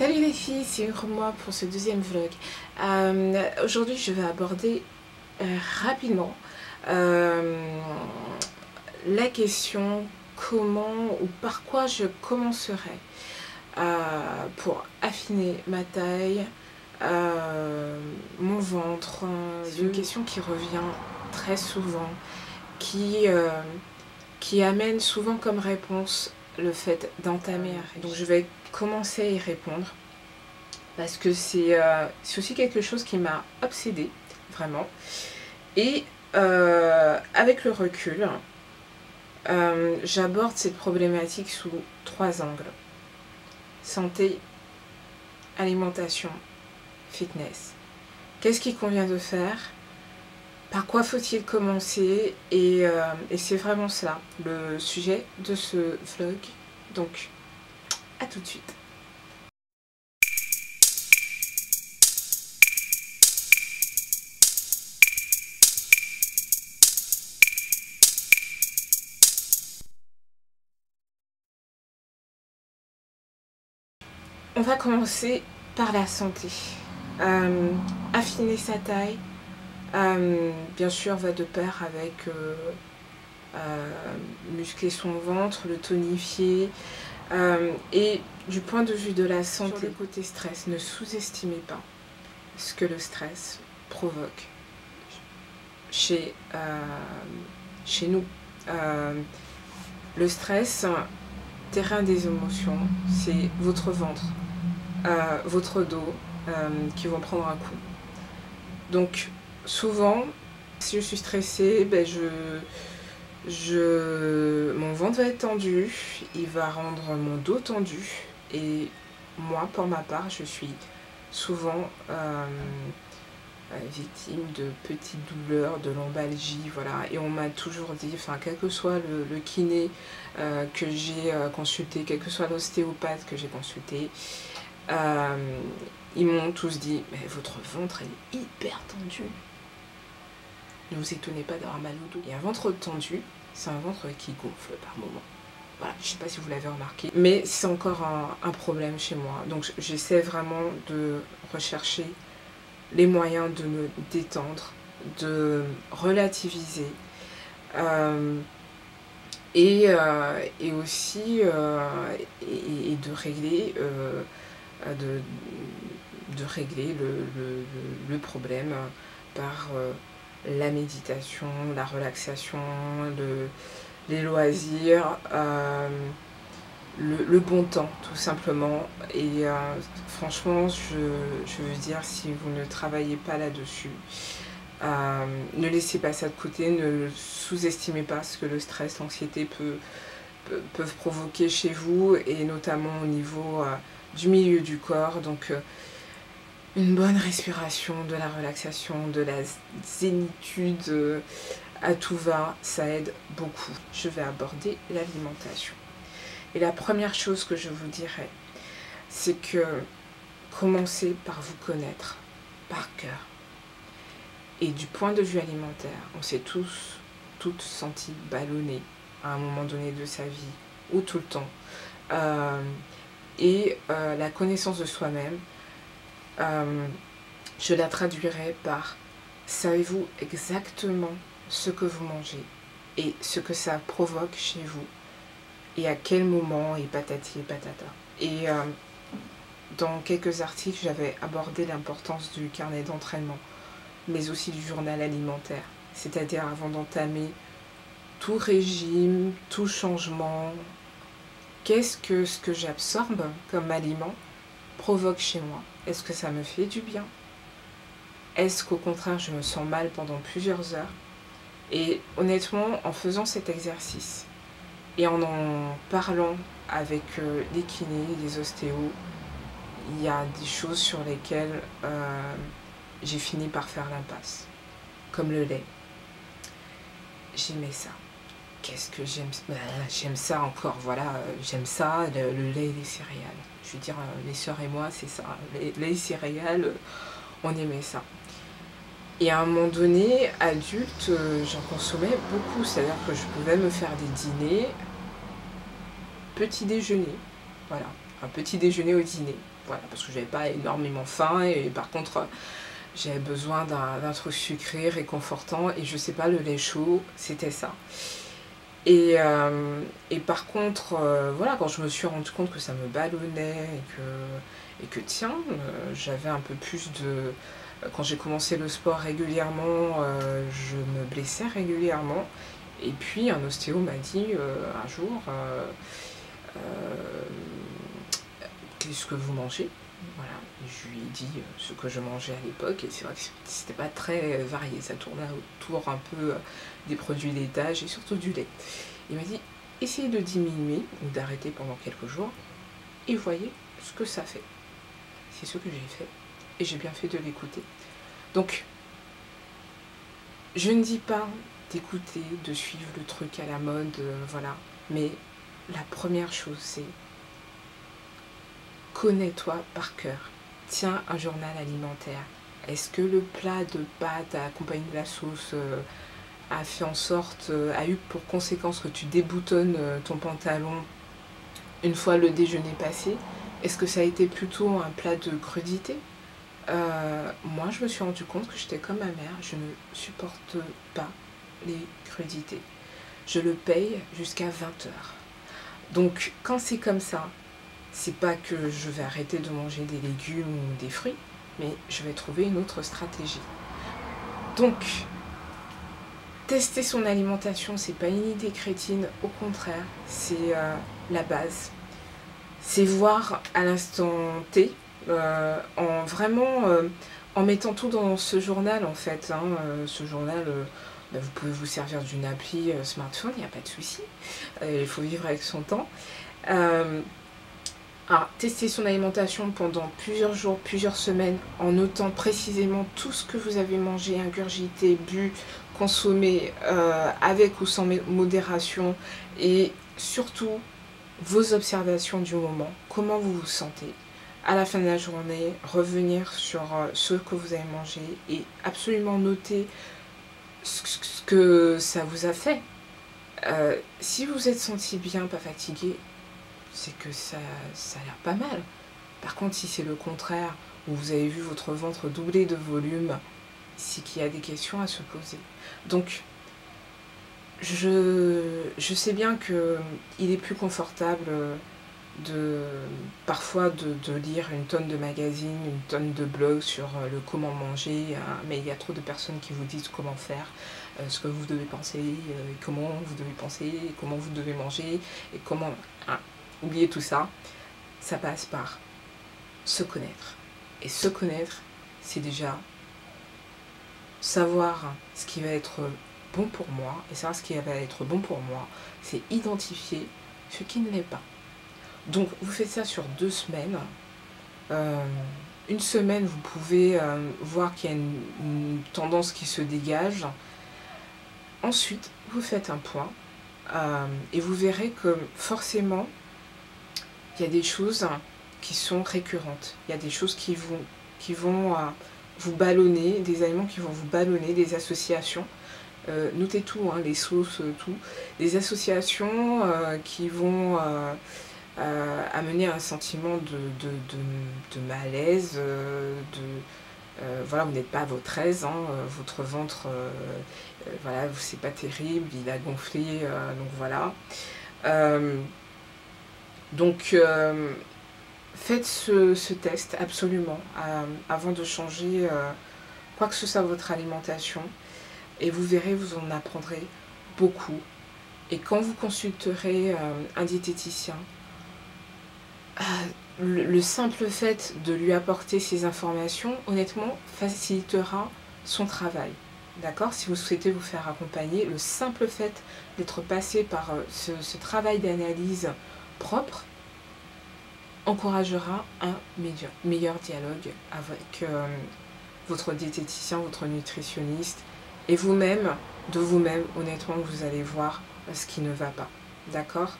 Salut les filles, c'est moi pour ce deuxième vlog. Aujourd'hui je vais aborder rapidement la question comment ou par quoi je commencerai pour affiner ma taille, mon ventre. C'est une question qui revient très souvent, qui amène souvent comme réponse le fait d'entamer. Donc je vais commencer à y répondre parce que c'est aussi quelque chose qui m'a obsédée vraiment, et avec le recul j'aborde cette problématique sous 3 angles: santé, alimentation, fitness. Qu'est-ce qu'il convient de faire? Par quoi faut-il commencer? Et c'est vraiment ça le sujet de ce vlog. Donc, à tout de suite. On va commencer par la santé. Affiner sa taille, bien sûr, va de pair avec muscler son ventre, le tonifier. Et du point de vue de la santé, sur le côté stress, ne sous-estimez pas ce que le stress provoque chez nous. Le stress, terrain des émotions, c'est votre ventre, votre dos qui vont prendre un coup. Donc souvent, si je suis stressée, ben mon ventre va être tendu, il va rendre mon dos tendu, et moi, pour ma part, je suis souvent victime de petites douleurs, de lombalgie, voilà. Et on m'a toujours dit, enfin, quel que soit le kiné que j'ai consulté, quel que soit l'ostéopathe que j'ai consulté, ils m'ont tous dit, mais votre ventre est hyper tendu. Ne vous étonnez pas d'avoir mal au dos. Et un ventre tendu, c'est un ventre qui gonfle par moment. Voilà, je ne sais pas si vous l'avez remarqué, mais c'est encore un problème chez moi. Donc j'essaie vraiment de rechercher les moyens de me détendre, de relativiser, et aussi et de régler, de régler le problème par la méditation, la relaxation, les loisirs, le bon temps tout simplement. Et franchement, je veux dire, si vous ne travaillez pas là-dessus, ne laissez pas ça de côté, ne sous-estimez pas ce que le stress, l'anxiété peuvent provoquer chez vous, et notamment au niveau du milieu du corps. Donc une bonne respiration, de la relaxation, de la zénitude à tout va, ça aide beaucoup. Je vais aborder l'alimentation. Et la première chose que je vous dirais, c'est que commencez par vous connaître par cœur. Et du point de vue alimentaire, on s'est toutes senties ballonnées à un moment donné de sa vie, ou tout le temps. La connaissance de soi-même, je la traduirais par: savez-vous exactement ce que vous mangez et ce que ça provoque chez vous, et à quel moment, et patati et patata. Et dans quelques articles, j'avais abordé l'importance du carnet d'entraînement, mais aussi du journal alimentaire. C'est-à-dire, avant d'entamer tout régime, tout changement, qu'est-ce que ce que j'absorbe comme aliment provoque chez moi? Est-ce que ça me fait du bien? Est-ce qu'au contraire, je me sens mal pendant plusieurs heures? Et honnêtement, en faisant cet exercice, et en parlant avec les kinés, les ostéos, il y a des choses sur lesquelles j'ai fini par faire l'impasse. Comme le lait. J'aimais ça. Qu'est-ce que j'aime? J'aime ça encore, voilà. J'aime ça, le lait et les céréales. Je veux dire, les sœurs et moi, c'est ça. Les lait et céréales, on aimait ça. Et à un moment donné, adulte, j'en consommais beaucoup. C'est-à-dire que je pouvais me faire des dîners, petit déjeuner. Voilà, un petit déjeuner au dîner. Voilà, parce que j'avais pas énormément faim et par contre j'avais besoin d'un truc sucré, réconfortant, et je sais pas, le lait chaud, c'était ça. Et par contre, voilà, quand je me suis rendu compte que ça me ballonnait et que tiens, j'avais un peu plus de... Quand j'ai commencé le sport régulièrement, je me blessais régulièrement. Et puis un ostéo m'a dit un jour, euh, qu'est-ce que vous mangez? Voilà, et je lui ai dit ce que je mangeais à l'époque, et c'est vrai que c'était pas très varié, ça tournait autour un peu des produits laitages et surtout du lait. Il m'a dit, essayez de diminuer ou d'arrêter pendant quelques jours et voyez ce que ça fait. C'est ce que j'ai fait, et j'ai bien fait de l'écouter. Donc, je ne dis pas d'écouter, de suivre le truc à la mode, voilà, mais la première chose, c'est connais-toi par cœur. Tiens un journal alimentaire. Est-ce que le plat de pâtes accompagné de la sauce a fait en sorte, a eu pour conséquence que tu déboutonnes ton pantalon une fois le déjeuner passé? Est-ce que ça a été plutôt un plat de crudité? Moi, je me suis rendu compte que j'étais comme ma mère. Je ne supporte pas les crudités. Je le paye jusqu'à 20 heures. Donc, quand c'est comme ça, c'est pas que je vais arrêter de manger des légumes ou des fruits, mais je vais trouver une autre stratégie. Donc, tester son alimentation, c'est pas une idée crétine, au contraire, c'est la base. C'est voir à l'instant T, en vraiment en mettant tout dans ce journal en fait. Ce journal, vous pouvez vous servir d'une appli smartphone, il n'y a pas de souci. Il faut vivre avec son temps. Alors, tester son alimentation pendant plusieurs jours, plusieurs semaines, en notant précisément tout ce que vous avez mangé, ingurgité, bu, consommé, avec ou sans modération, et surtout vos observations du moment, comment vous vous sentez. À la fin de la journée, revenir sur ce que vous avez mangé et absolument noter ce que ça vous a fait. Si vous êtes senti bien, pas fatigué, c'est que ça a l'air pas mal. Par contre, si c'est le contraire, où vous avez vu votre ventre doubler de volume, c'est qu'il y a des questions à se poser. Donc, je sais bien qu'il est plus confortable parfois de lire une tonne de magazines, une tonne de blogs sur le comment manger, mais il y a trop de personnes qui vous disent comment faire, ce que vous devez penser, comment vous devez penser, comment vous devez manger, et comment... oubliez tout ça, ça passe par se connaître. Et se connaître, c'est déjà savoir ce qui va être bon pour moi, et savoir ce qui va être bon pour moi, c'est identifier ce qui ne l'est pas. Donc, vous faites ça sur 2 semaines. Une semaine, vous pouvez voir qu'il y a une tendance qui se dégage. Ensuite, vous faites un point et vous verrez que forcément, il y a des choses qui sont récurrentes. Il y a des choses qui vont vous ballonner, des aliments qui vont vous ballonner, des associations. Notez tout, les sauces, tout. Des associations qui vont... amener un sentiment de malaise, voilà, vous n'êtes pas à votre aise, votre ventre, voilà, c'est pas terrible, il a gonflé, donc voilà. Donc, faites ce test absolument avant de changer quoi que ce soit votre alimentation, et vous verrez, vous en apprendrez beaucoup. Et quand vous consulterez un diététicien, le simple fait de lui apporter ces informations, honnêtement, facilitera son travail. D'accord? Si vous souhaitez vous faire accompagner, le simple fait d'être passé par ce travail d'analyse propre encouragera un meilleur dialogue avec votre diététicien, votre nutritionniste, et vous-même, de vous-même, honnêtement, vous allez voir ce qui ne va pas. D'accord?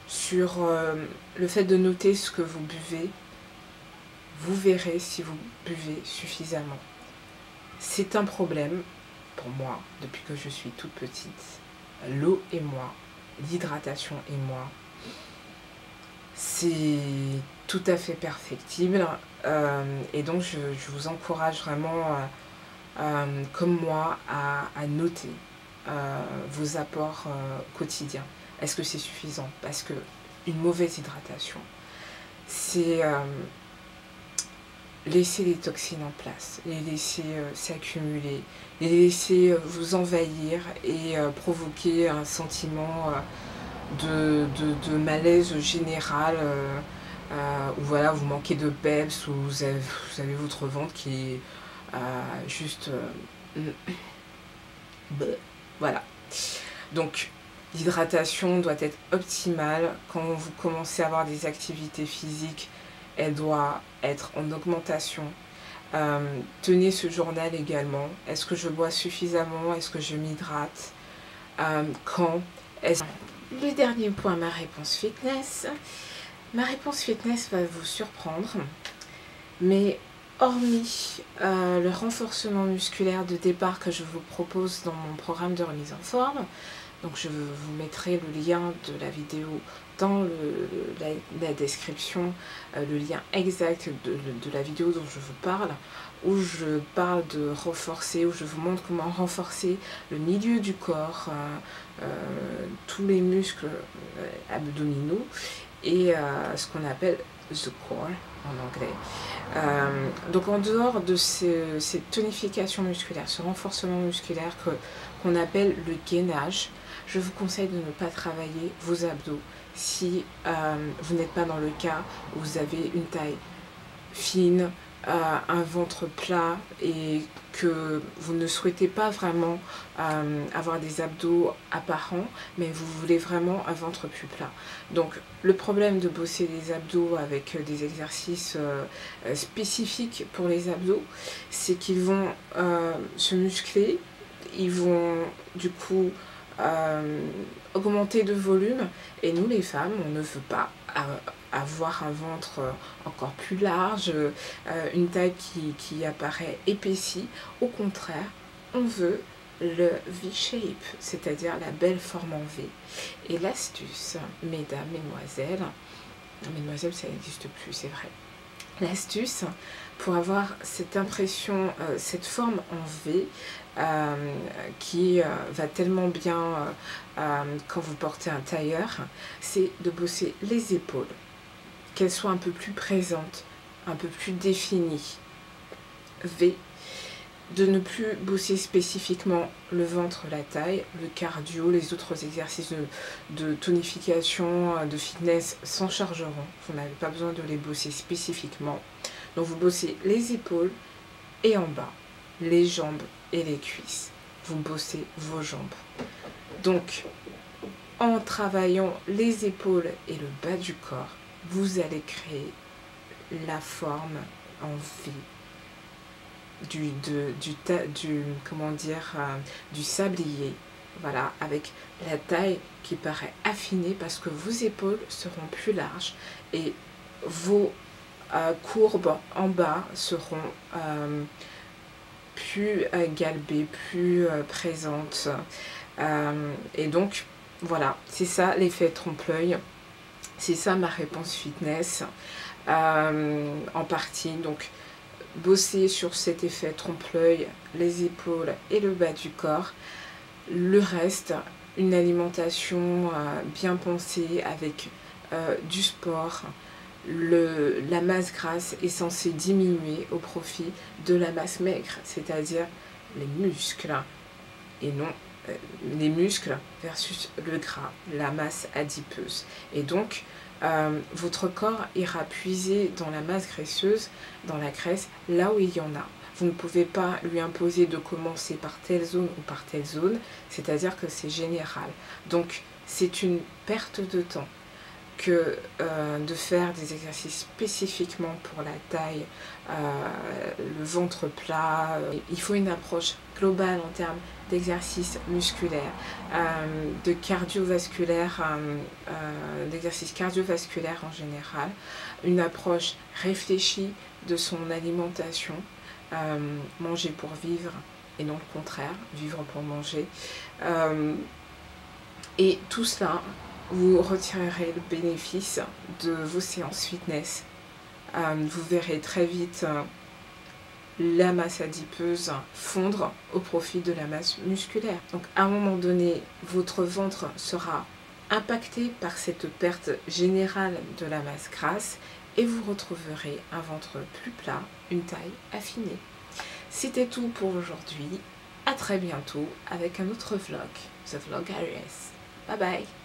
Sur le fait de noter ce que vous buvez, vous verrez si vous buvez suffisamment. C'est un problème pour moi depuis que je suis toute petite. L'eau et moi, l'hydratation et moi, c'est tout à fait perfectible. Et donc je vous encourage vraiment, comme moi, à noter vos apports quotidiens. Est-ce que c'est suffisant? Parce que une mauvaise hydratation, c'est laisser les toxines en place, les laisser s'accumuler, les laisser vous envahir et provoquer un sentiment de malaise général, où voilà, vous manquez de peps, où vous avez votre ventre qui est juste... voilà. Donc, l'hydratation doit être optimale. Quand vous commencez à avoir des activités physiques, elle doit être en augmentation. Tenez ce journal également. Est-ce que je bois suffisamment? Est-ce que je m'hydrate? Quand? Le dernier point, ma réponse fitness. Ma réponse fitness va vous surprendre, mais hormis le renforcement musculaire de départ que je vous propose dans mon programme de remise en forme, donc je vous mettrai le lien de la vidéo dans la description, le lien exact de la vidéo dont je vous parle, où je parle de renforcer, où je vous montre comment renforcer le milieu du corps, tous les muscles abdominaux et ce qu'on appelle the core en anglais. Donc en dehors de cette tonification musculaire, ce renforcement musculaire qu'on appelle le gainage, je vous conseille de ne pas travailler vos abdos si vous n'êtes pas dans le cas où vous avez une taille fine, un ventre plat et que vous ne souhaitez pas vraiment avoir des abdos apparents, mais vous voulez vraiment un ventre plus plat. Donc le problème de bosser les abdos avec des exercices spécifiques pour les abdos, c'est qu'ils vont se muscler, ils vont du coup augmenter de volume, et nous les femmes, on ne veut pas avoir un ventre encore plus large, une taille qui apparaît épaissie. Au contraire, on veut le V-shape, c'est-à-dire la belle forme en V. Et l'astuce, mesdames, mesdemoiselles, ça n'existe plus, c'est vrai. L'astuce pour avoir cette impression, cette forme en V, qui va tellement bien quand vous portez un tailleur, c'est de bosser les épaules, qu'elles soient un peu plus présentes, un peu plus définies, V, de ne plus bosser spécifiquement le ventre, la taille, le cardio, les autres exercices de tonification, de fitness s'en chargeront, vous n'avez pas besoin de les bosser spécifiquement. Donc vous bossez les épaules et en bas, les jambes et les cuisses. Vous bossez vos jambes. Donc, en travaillant les épaules et le bas du corps, vous allez créer la forme en V du sablier, voilà, avec la taille qui paraît affinée parce que vos épaules seront plus larges et vos courbes en bas seront plus galbées, plus présentes. Et donc, voilà, c'est ça l'effet trompe-l'œil. C'est ça ma réponse fitness, en partie. Donc, bosser sur cet effet trompe-l'œil, les épaules et le bas du corps. Le reste, une alimentation bien pensée avec du sport. La masse grasse est censée diminuer au profit de la masse maigre, c'est-à-dire les muscles, et non les muscles versus le gras, la masse adipeuse. Et donc, votre corps ira puiser dans la masse graisseuse, dans la graisse, là où il y en a. Vous ne pouvez pas lui imposer de commencer par telle zone ou par telle zone, c'est-à-dire que c'est général. Donc, c'est une perte de temps que de faire des exercices spécifiquement pour la taille, le ventre plat. Il faut une approche globale en termes d'exercices musculaires, de cardiovasculaire, d'exercices cardiovasculaires en général, une approche réfléchie de son alimentation, manger pour vivre et non le contraire, vivre pour manger. Et tout cela, vous retirerez le bénéfice de vos séances fitness vous verrez très vite la masse adipeuse fondre au profit de la masse musculaire. Donc à un moment donné, votre ventre sera impacté par cette perte générale de la masse grasse et vous retrouverez un ventre plus plat, une taille affinée. C'était tout pour aujourd'hui. À très bientôt avec un autre vlog, The Vlog Aries. Bye bye.